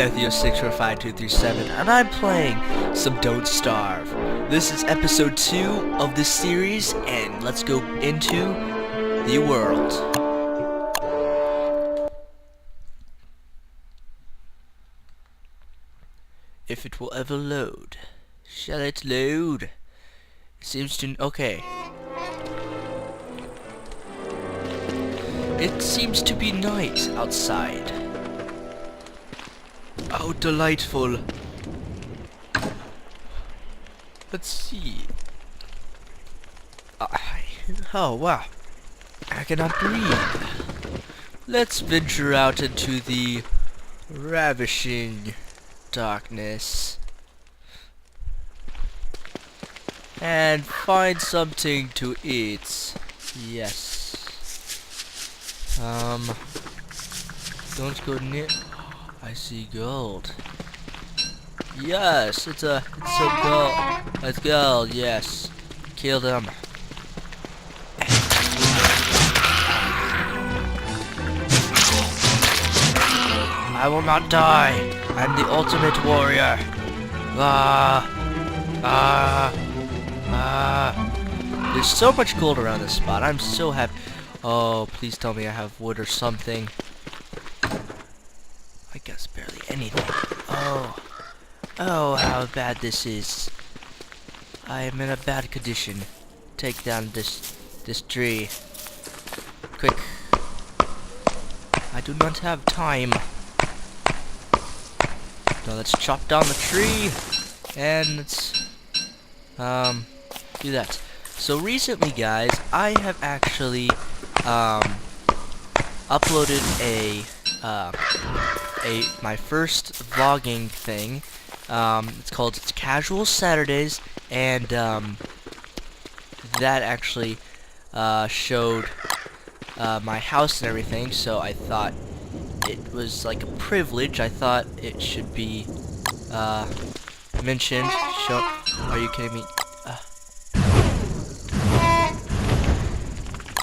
Zethios645237, and I'm playing some Don't Starve. This is episode 2 of this series, and let's go into the world. If it will ever load. Shall it load? It seems to... okay. It seems to be night outside. Oh, delightful. Let's see. Oh, wow. I cannot breathe. Let's venture out into the ravishing darkness and find something to eat. Yes. Don't go near. I see gold. Yes, it's a gold. It's gold. Yes, kill them. I will not die. I'm the ultimate warrior. There's so much gold around this spot. I'm so happy. Oh, please tell me I have wood or something. I guess barely anything. Oh, how bad this is. I am in a bad condition. Take down this tree. Quick. I do not have time. Now let's chop down the tree. And let's do that. So recently, guys, I have actually uploaded my first vlogging thing. It's called Casual Saturdays, and that actually showed my house and everything. So I thought it was like a privilege. I thought it should be mentioned. Are you kidding me?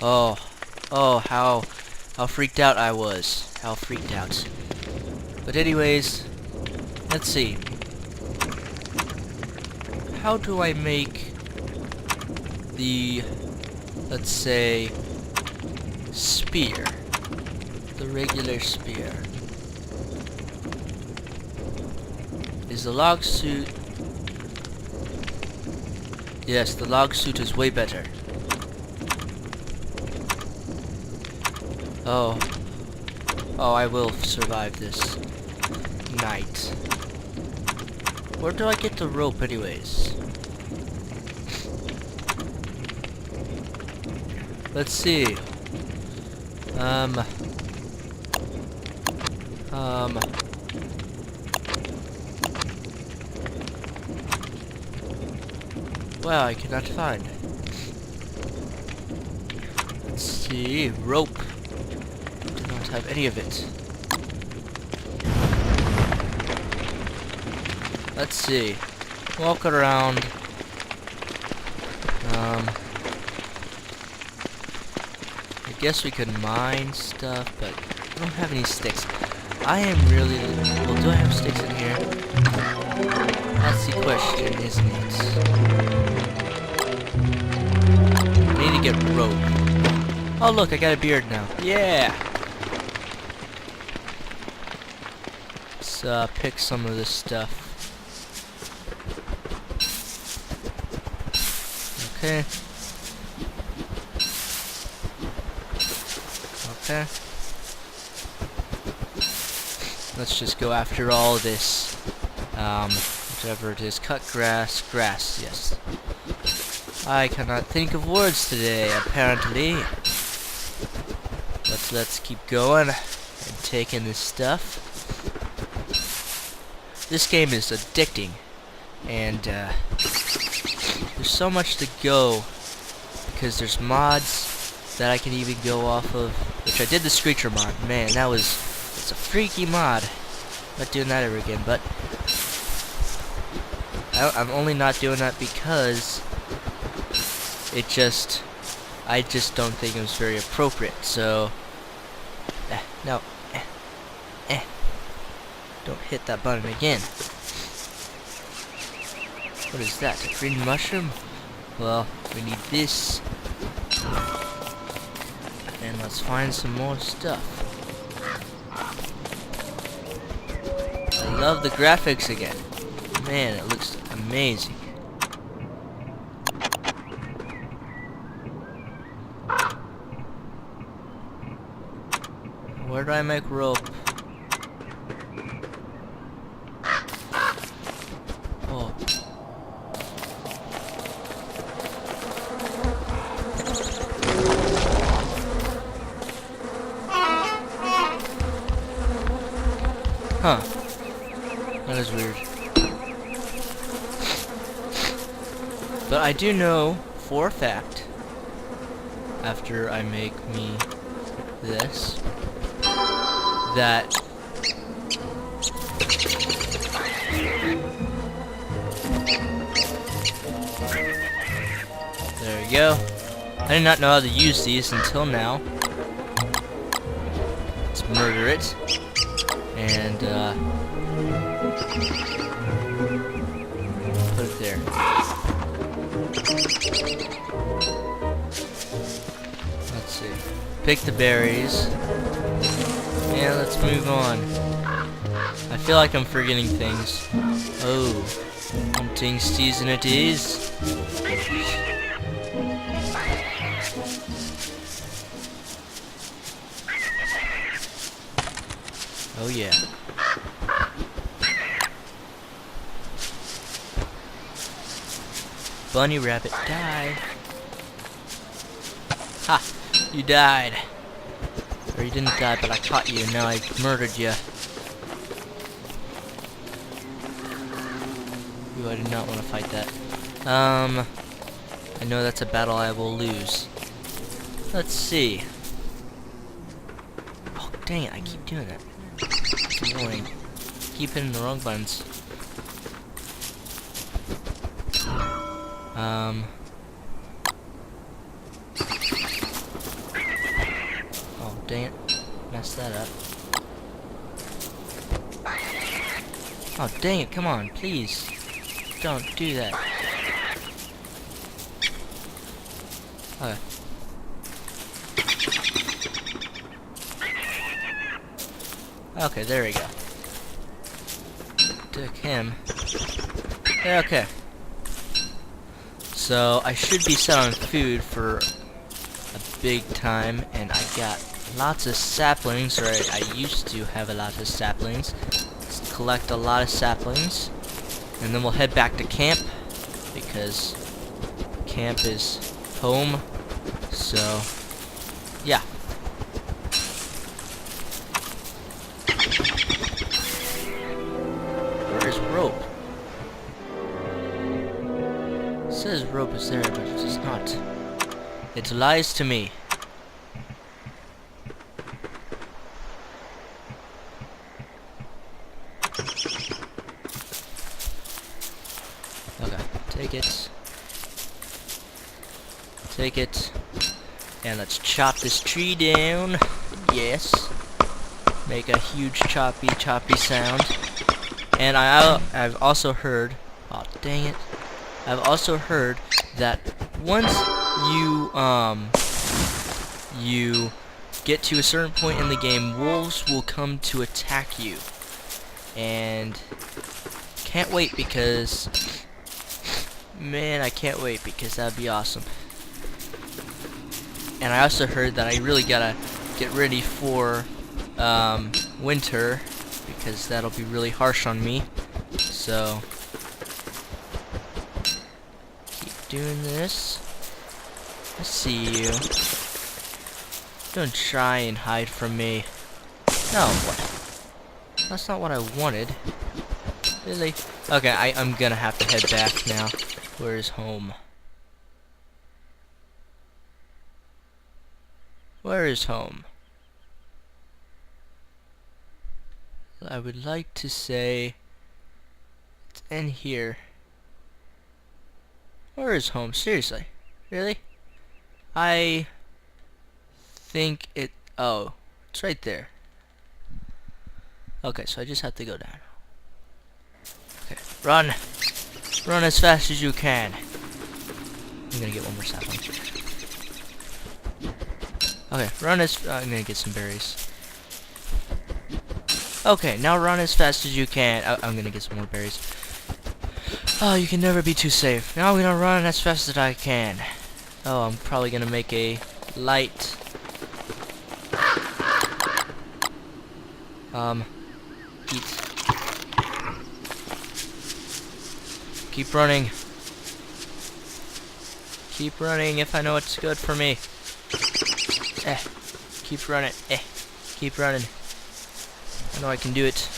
Oh, how freaked out I was. How freaked out. But anyways, let's see. How do I make the, let's say, spear? The regular spear. Is the log suit... Yes, the log suit is way better. Oh, I will survive this night. Where do I get the rope anyways? Let's see. Well, I cannot find. Let's see, rope. Do not have any of it. Let's see. Walk around. I guess we could mine stuff, but I don't have any sticks. I am really... Well, do I have sticks in here? That's the question, isn't it? I need to get rope. Oh, look, I got a beard now. Yeah! Let's pick some of this stuff. Okay. Okay. Let's just go after all this. Whatever it is. Cut grass. Grass, yes. I cannot think of words today, apparently. But let's keep going and taking this stuff. This game is addicting. And, there's so much to go. Because there's mods that I can even go off of. Which I did the Screecher mod. Man, it's a freaky mod. Not doing that ever again, but I'm only not doing that because I just don't think it was very appropriate. So no, don't hit that button again. What is that? A green mushroom? Well, we need this. And let's find some more stuff. I love the graphics again. Man, it looks amazing. Where do I make rope? Oh. Huh. That is weird. But I do know for a fact, after I make me this, that there we go. I did not know how to use these until now. Let's murder it. And put it there. Let's see. Pick the berries. And let's move on. I feel like I'm forgetting things. Oh, hunting season it is. Oh yeah. Bunny rabbit died. Ha! You died. Or you didn't die, but I caught you, and now I murdered you. Ooh, I do not want to fight that. I know that's a battle I will lose. Let's see. Oh, dang it, I keep doing that. It's annoying. Keep hitting the wrong buttons. Oh, dang it. Messed that up. Oh, dang it, come on, please. Don't do that. Okay. Okay, there we go. Took him. Yeah, okay. So, I should be set on food for a big time, and I got lots of saplings, or I used to have a lot of saplings. Let's collect a lot of saplings, and then we'll head back to camp, because camp is home, so, yeah. Where is rope? It says rope is there, but it is not. It lies to me. Okay, take it. Take it. And let's chop this tree down. Yes. Make a huge choppy sound. And I've also heard, oh dang it, I've also heard that once you get to a certain point in the game, wolves will come to attack you. And can't wait because, man, I can't wait because that'd be awesome. And I also heard that I really gotta get ready for winter, because that'll be really harsh on me. So keep doing this. I see you. Don't try and hide from me. No, what? That's not what I wanted. Really? Okay, I'm gonna have to head back now. Where's home? Where is home? I would like to say it's in here. Where is home? Seriously? Really? I think it... oh, it's right there. Okay, so I just have to go down. Okay, run! Run as fast as you can. I'm gonna get one more sapling. Okay, run as... I'm gonna get some berries. Okay, now run as fast as you can. I'm gonna get some more berries. Oh, you can never be too safe. Now I'm gonna run as fast as I can. Oh, I'm probably gonna make a light... Eat. Keep running. Keep running if I know what's good for me. Keep running. Keep running. I know I can do it.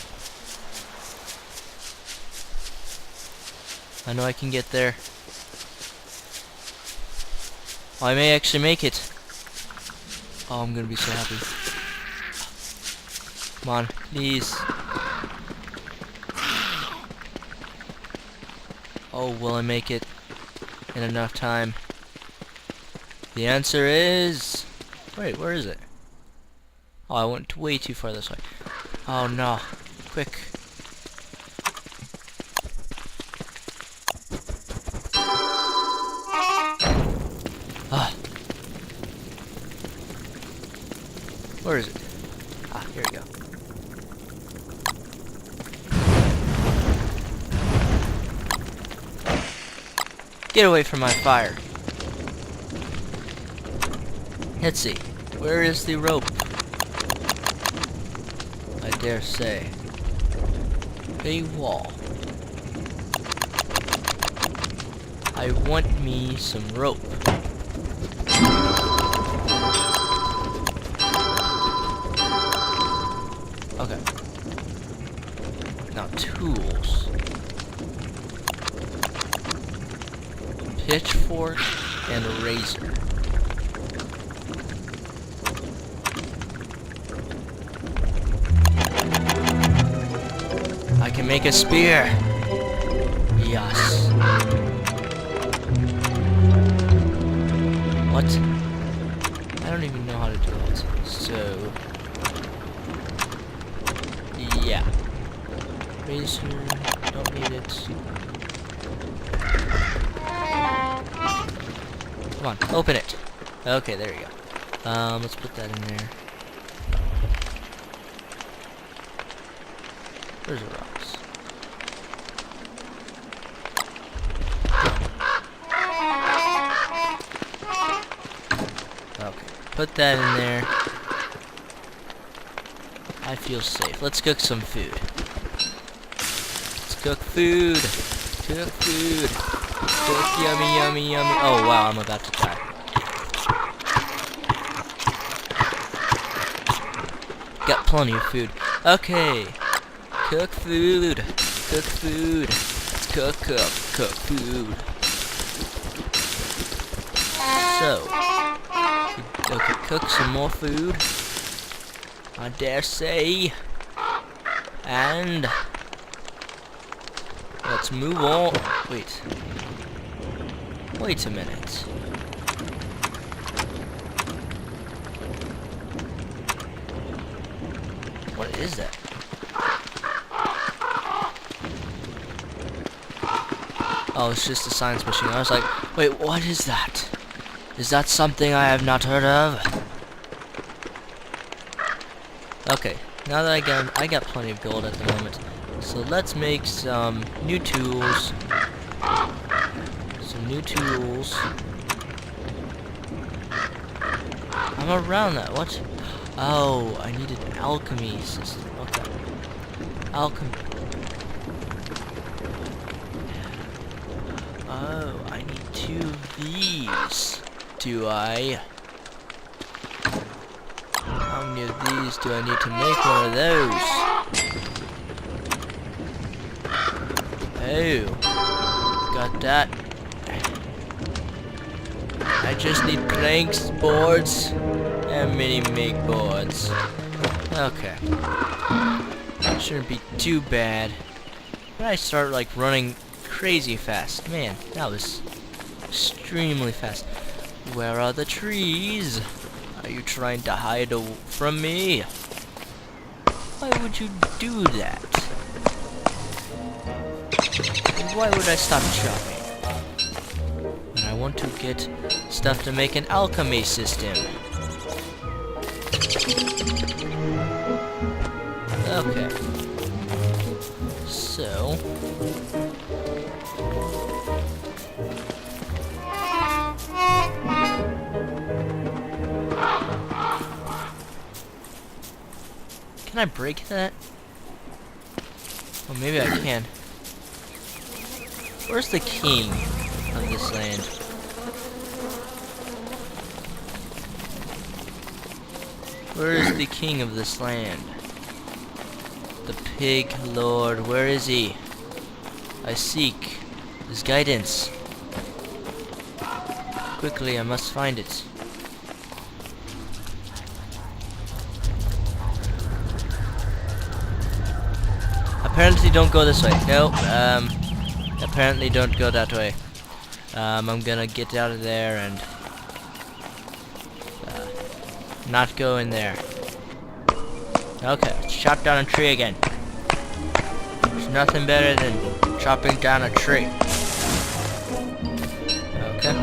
I know I can get there. Oh, I may actually make it. Oh, I'm gonna be so happy. Come on, please. Oh, will I make it in enough time? The answer is... Wait, where is it? Oh, I went way too far this way. Oh no. Quick. Ah. Where is it? Ah, here we go. Get away from my fire. Let's see. Where is the rope? I dare say. A wall. I want me some rope. Okay. Now tools. Pitchfork and a razor. I can make a spear. Yes. What? I don't even know how to do it. So, yeah. Razor, don't need it. Come on, open it. Okay, there you go. Let's put that in there. Where's the rocks? Okay, put that in there. I feel safe. Let's cook some food. Let's cook food. Cook food. Cook yummy, yummy, yummy. Oh wow, I'm about to die. Got plenty of food. Okay. Cook food. Cook food. Let's cook food. So, okay, cook some more food. I dare say. And let's move on. Wait a minute. What is that? Oh, it's just a science machine. I was like, wait, what is that? Is that something I have not heard of? Okay, now that I got plenty of gold at the moment. So let's make some new tools. Some new tools. I'm around that. What? Oh, I need an alchemy system. Okay. Alchemy. Oh, I need 2 of these. Do I? How many of these do I need to make one of those? Oh, got that. I just need planks, boards, and mini make boards. Okay. Shouldn't be too bad. When I start like running crazy fast. Man, that was extremely fast. Where are the trees? Are you trying to hide from me? Why would you do that? And why would I stop chopping? When I want to get stuff to make an alchemy system. Okay. So... Can I break that? Oh, maybe I can. Where's the king of this land? Where is the king of this land? The pig lord, where is he? I seek his guidance. Quickly, I must find it. Apparently don't go this way. Nope. Apparently don't go that way. I'm gonna get out of there and not go in there. Okay, let's chop down a tree again. There's nothing better than chopping down a tree. Okay.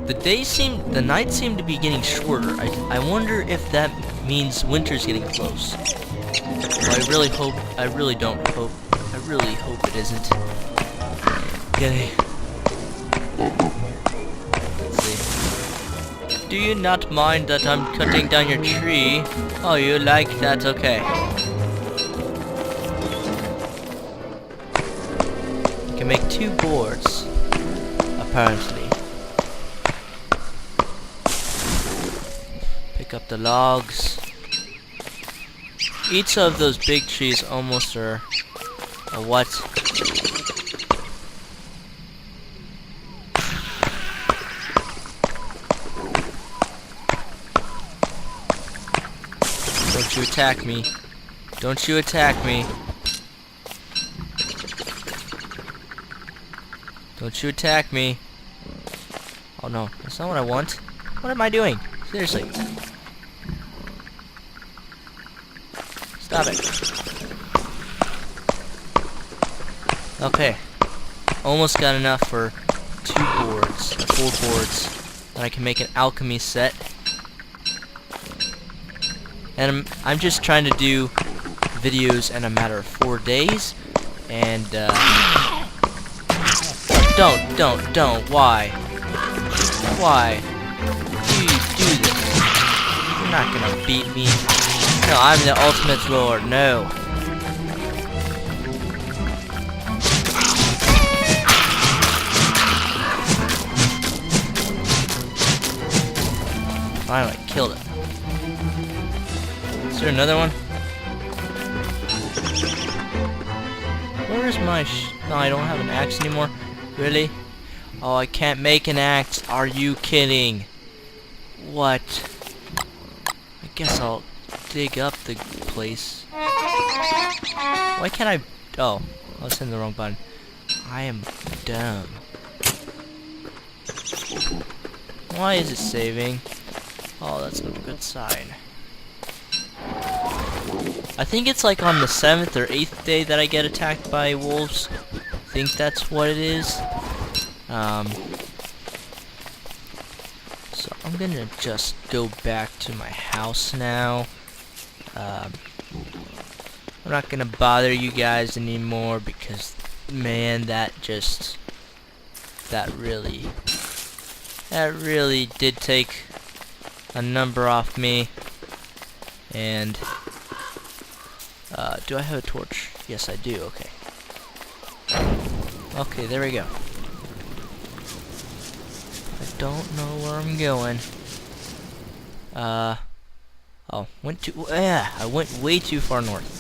The nights seem to be getting shorter. I wonder if that means winter's getting close. Well, I really hope it isn't. Okay. Let's see. Do you not mind that I'm cutting down your tree? Oh, you like that? Okay. You can make 2 boards, apparently. Pick up the logs. Each of those big trees almost are a what? Don't you attack me. Don't you attack me. Don't you attack me. Oh no, that's not what I want. What am I doing? Seriously. Stop it. Okay. Almost got enough for 2 boards, 4 boards. And I can make an alchemy set. And I'm just trying to do videos in a matter of 4 days. And, don't. Why? Why do you do this? You're not gonna beat me. No, I'm the ultimate lord. No. Finally, killed it. Is there another one? Where is my no, I don't have an axe anymore. Really? Oh, I can't make an axe. Are you kidding? What? I guess I'll dig up the place. Why can't I? Oh, I was hitting the wrong button. I am dumb. Why is it saving? Oh, that's not a good sign. I think it's like on the 7th or 8th day that I get attacked by wolves. I think that's what it is. So I'm gonna just go back to my house now. I'm not gonna bother you guys anymore because, man, that really did take a number off me. And do I have a torch? Yes, I do. Okay. Okay, there we go. I don't know where I'm going. Oh, I went way too far north.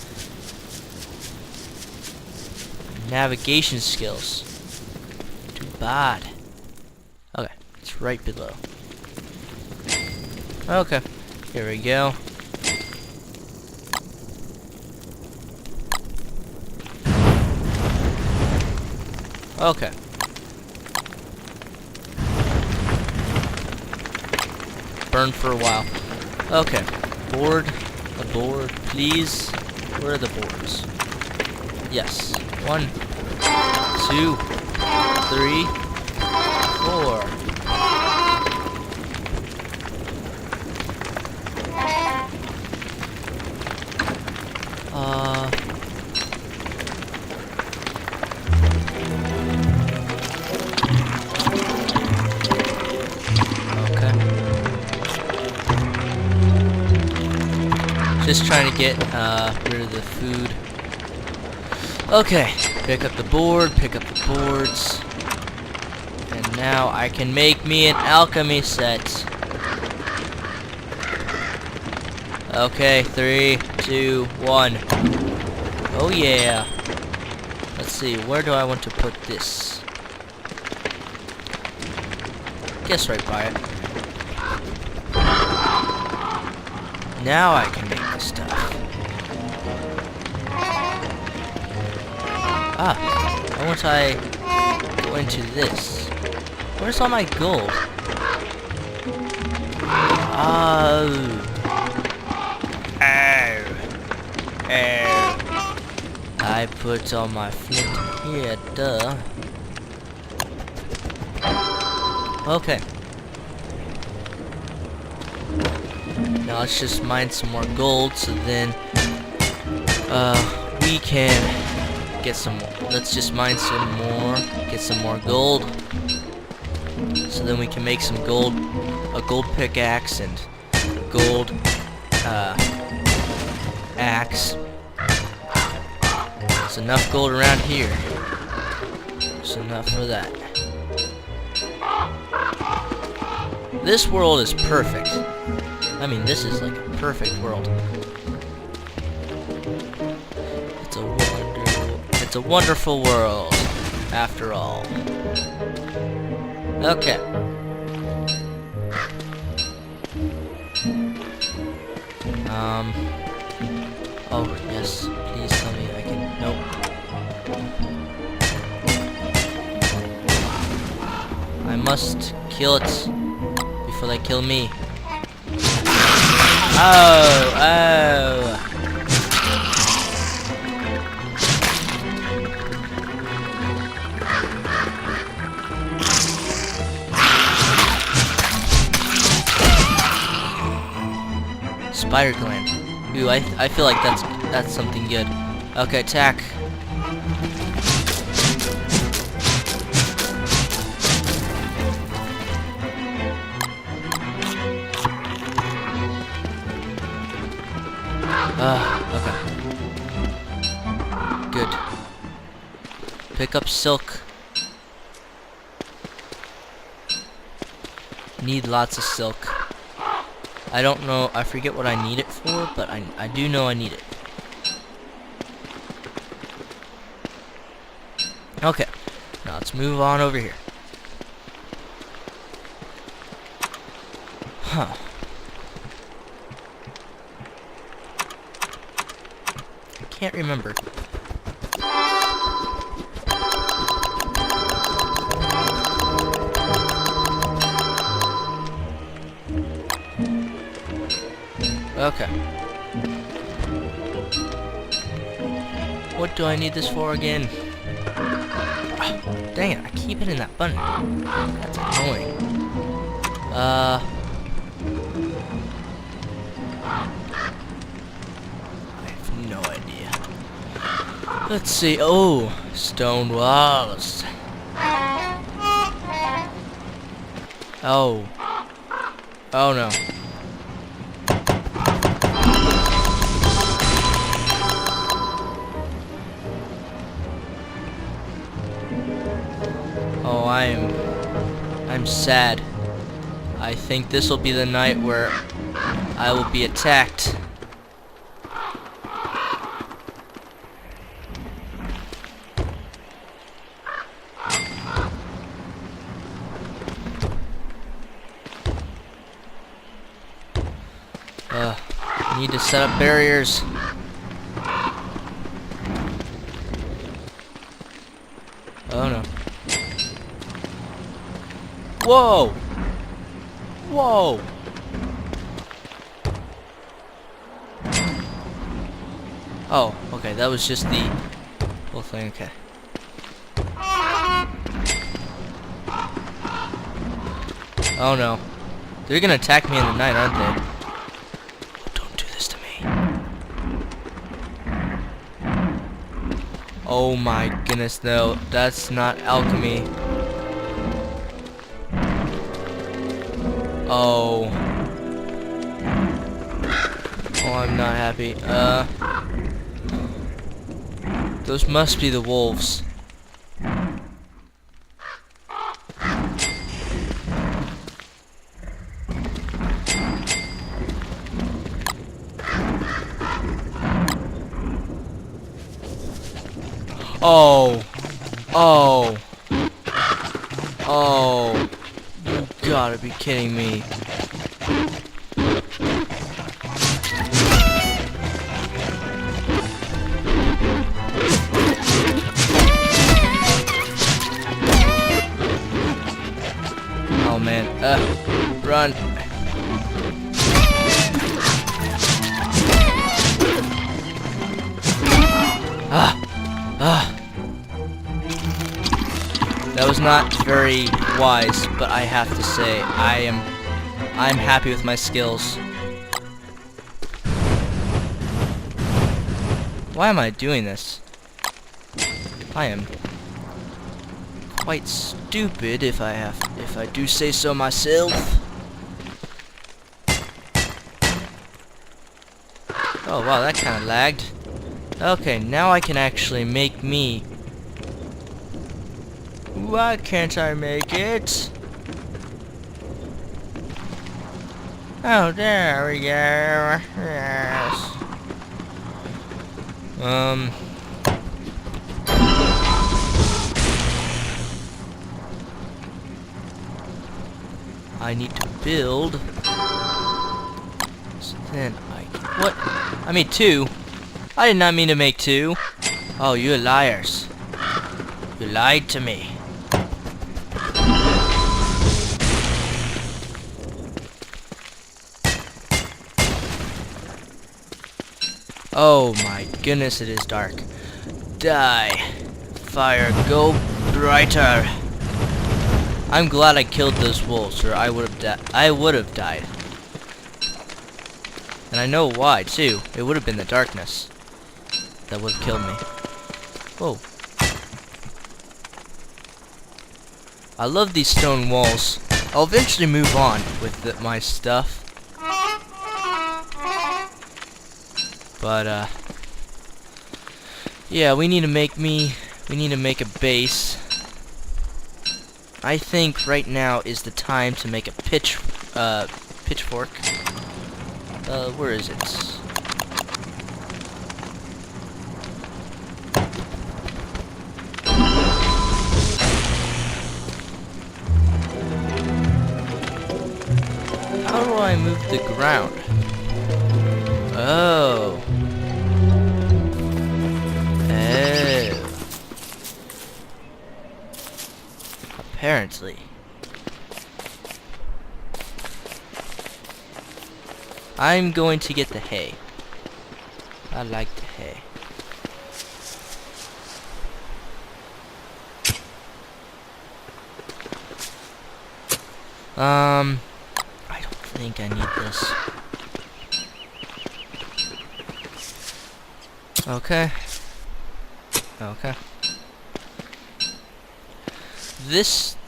Navigation skills. Too bad. Okay, it's right below. Okay, here we go. Okay. Burn for a while. Okay. Board. A board, please. Where are the boards? Yes. 1, 2, 3, 4. Okay. Just trying to get rid of the food. Okay, pick up the board, pick up the boards. And now I can make me an alchemy set. Okay, 3, 2, 1. Oh yeah. Let's see, where do I want to put this? Guess right by it. Now I can make the stuff. Ah, why won't I go into this? Where's all my gold? Oh. I put all my flint here, duh. Okay. Now let's just mine some more gold, so then we can get some more. Let's just mine some more, get some more gold, so then we can make some gold, a gold pickaxe and a gold axe. There's enough gold around here. There's enough for that. This world is perfect. I mean, this is like a perfect world. It's a wonderful world, after all. Okay. Oh, yes. Please tell me I can... Nope. I must kill it before they kill me. Oh, oh. Spider gland. Ooh, I feel like that's something good. Okay, attack. Okay. Good. Pick up silk. Need lots of silk. I don't know, I forget what I need it for, but I do know I need it. Okay, now let's move on over here. Huh. I can't remember. Okay. What do I need this for again? Oh, dang it, I keep hitting that button. That's annoying. I have no idea. Let's see. Oh, stone walls. Oh. Oh no. Oh, I'm sad. I think this will be the night where I will be attacked. Need to set up barriers. Oh no. Whoa! Whoa! Oh, okay, that was just the whole thing, okay. Oh no. They're gonna attack me in the night, aren't they? Oh, don't do this to me. Oh my goodness, no. That's not alchemy. Oh. Oh, I'm not happy. Those must be the wolves. Oh. Oh. Oh. You gotta be kidding me. Oh man. Run. That was not very wise, but I have to say, I'm happy with my skills. Why am I doing this? I am quite stupid if I do say so myself. Oh wow, that kind of lagged. Okay, now I can actually make me. Why can't I make it? Oh, there we go. Yes. I need to build. So then I can. What? I made 2. I did not mean to make 2. Oh, you liars. You lied to me. Oh my goodness, it is dark. Die. Fire, go brighter. I'm glad I killed those wolves, or I would have died. And I know why, too. It would have been the darkness that would have killed me. Whoa. I love these stone walls. I'll eventually move on with my stuff. But, yeah, we need to make a base. I think right now is the time to make a pitchfork. Where is it? How do I move the ground? Oh. Apparently. I'm going to get the hay. I like the hay. I don't think I need this. Okay. Okay.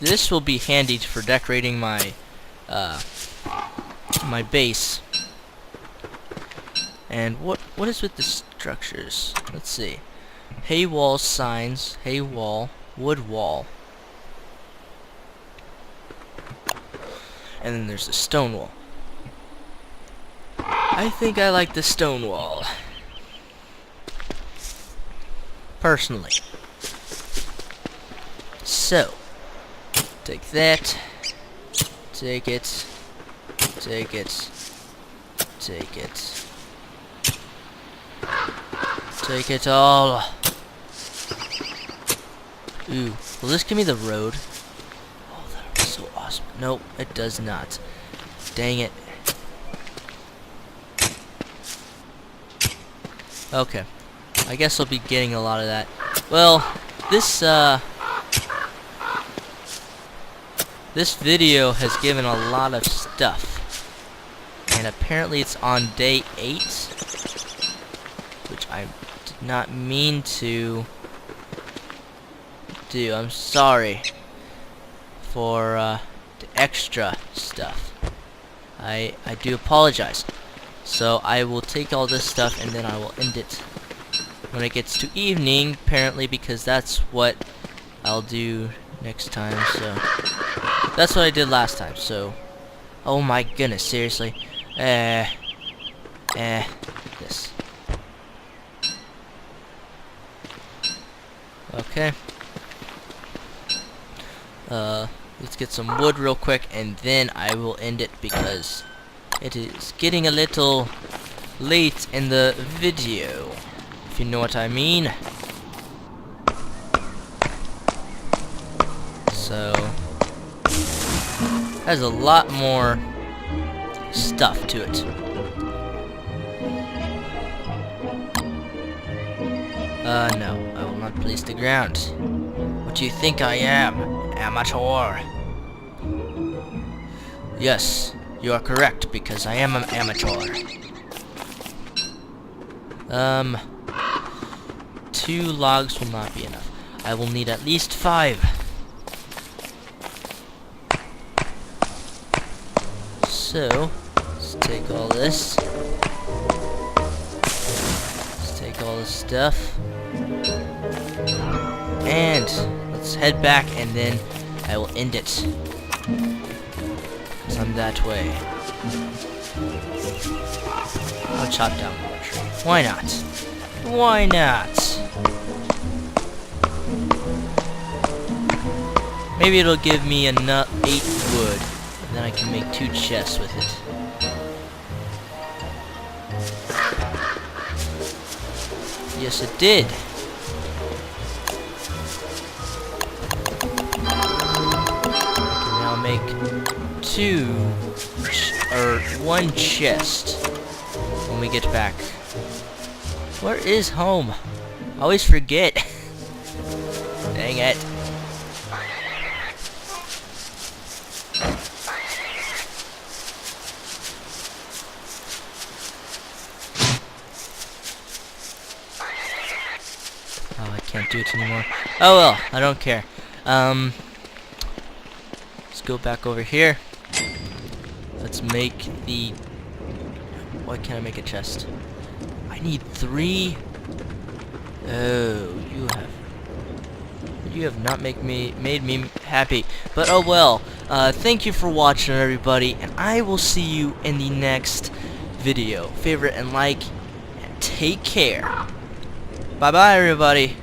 This will be handy for decorating my my base. And what is with the structures? Let's see. Hay wall signs, hay wall, wood wall. And then there's the stone wall. I think I like the stone wall. Personally. So, take that, take it, take it, take it, take it all. Ooh, will this give me the road? Oh, that would be so awesome. Nope, it does not. Dang it. Okay, I guess I'll be getting a lot of that. Well, this video has given a lot of stuff. And apparently it's on day 8. Which I did not mean to do. I'm sorry for the extra stuff. I do apologize. So I will take all this stuff and then I will end it when it gets to evening, apparently, because that's what I'll do next time. So that's what I did last time. So, oh my goodness, seriously. This. Okay. Let's get some wood real quick and then I will end it because it is getting a little late in the video, if you know what I mean. So, has a lot more stuff to it. No, I will not place the ground. What do you think I am? Amateur? Yes, you are correct, because I am an amateur. 2 logs will not be enough. I will need at least 5. So, let's take all this. Let's take all this stuff. And let's head back and then I will end it. Because I'm that way. I'll chop down more tree. Why not? Why not? Maybe it'll give me enough 8 wood. And then I can make 2 chests with it. Yes, it did. I can now make 1 chest when we get back. Where is home? I always forget. Dang it. Oh, I can't do it anymore. Oh well, I don't care. Let's go back over here. Let's make the... Why can't I make a chest? I need 3. Oh, you have not made me happy. But oh well. Thank you for watching, everybody, and I will see you in the next video. Favorite and like, and take care. Bye bye, everybody.